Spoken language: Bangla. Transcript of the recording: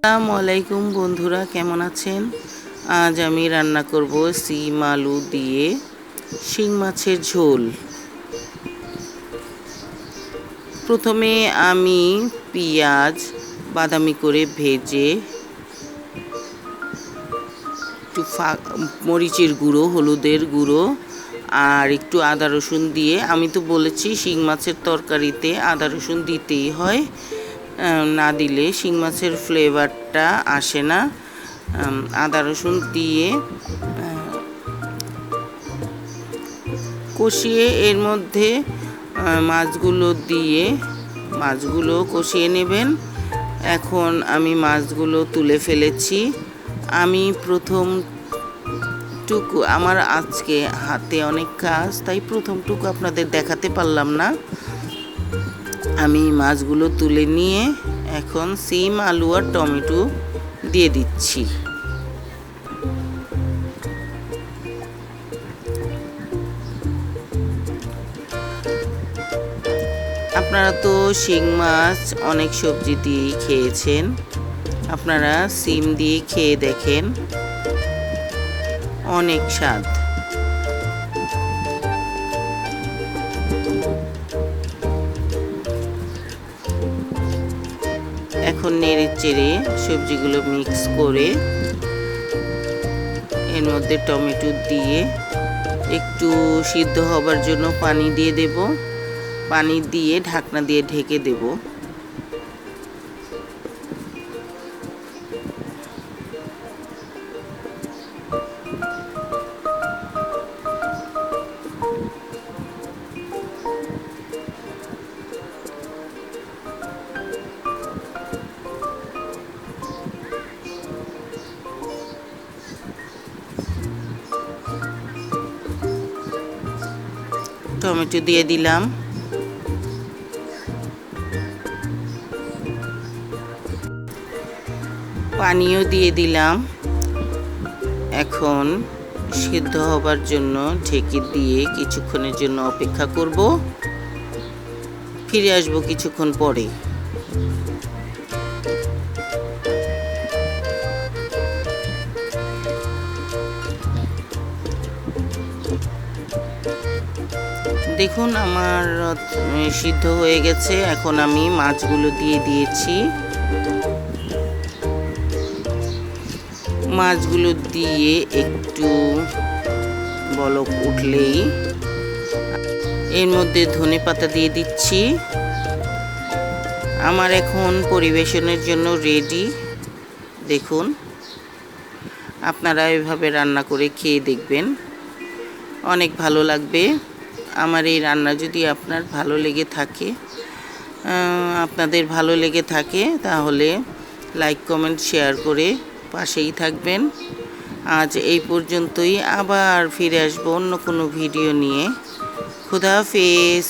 আসসালামু আলাইকুম বন্ধুরা, কেমন আছেন? আজ আমি রান্না করব সিম আলু দিয়ে শিং মাছের ঝোল। প্রথমে আমি পেঁয়াজ বাদামি করে ভেজে একটু মরিচের গুঁড়ো, হলুদের গুঁড়ো আর একটু আদা রসুন দিয়ে, আমি তো বলেছি শিং মাছের তরকারিতে আদা রসুন দিতেই হয়, না দিলে শিং মাছের ফ্লেভারটা আসে না। আদা রসুন দিয়ে কষিয়ে এর মধ্যে মাছগুলো কষিয়ে নেবেন। এখন আমি মাছগুলো তুলে ফেলেছি। আমি প্রথমটুকু, আমার আজকে হাতে অনেক কাজ, তাই প্রথমটুকু আপনাদের দেখাতে পারলাম না। আমি মাছগুলো তুলে নিয়ে এখন সিম আলু আর টমেটো দিয়ে দিচ্ছি। আপনারা তো শিং মাছ অনেক সবজি দিয়েই খেয়েছেন, আপনারা সিম দিয়ে খেয়ে দেখেন, অনেক স্বাদ। এখন নেড়ে চেড়ে সবজিগুলো মিক্স করে এর মধ্যে টমেটো দিয়ে একটু সিদ্ধ হবার জন্য পানি দিয়ে দেব। পানি দিয়ে ঢাকনা দিয়ে ঢেকে দেব। টমেটো দিয়ে দিলাম। পানিও দিয়ে দিলাম। এখন সিদ্ধ হবার জন্য ঢেকে দিয়ে কিছুক্ষণের জন্য অপেক্ষা করব। ফিরে আসবো কিছুক্ষণ পরে। দেখুন আমার সিদ্ধ হয়ে গেছে। এখন আমি মাছগুলো দিয়ে দিয়েছি। মাছগুলো দিয়ে একটু বলক উঠলেই এর মধ্যে ধনেপাতা দিয়ে দিচ্ছি। আমার এখন পরিবেশনের জন্য রেডি। দেখুন, আপনারা এভাবে রান্না করে খেয়ে দেখবেন, অনেক ভালো লাগবে। আমার এই রান্না যদি আপনাদের ভালো লেগে থাকে তাহলে লাইক কমেন্ট শেয়ার করে পাশেই থাকবেন। আজ এই পর্যন্তই, আবার ফিরে আসবো অন্য কোনো ভিডিও নিয়ে। খুদা হাফেজ।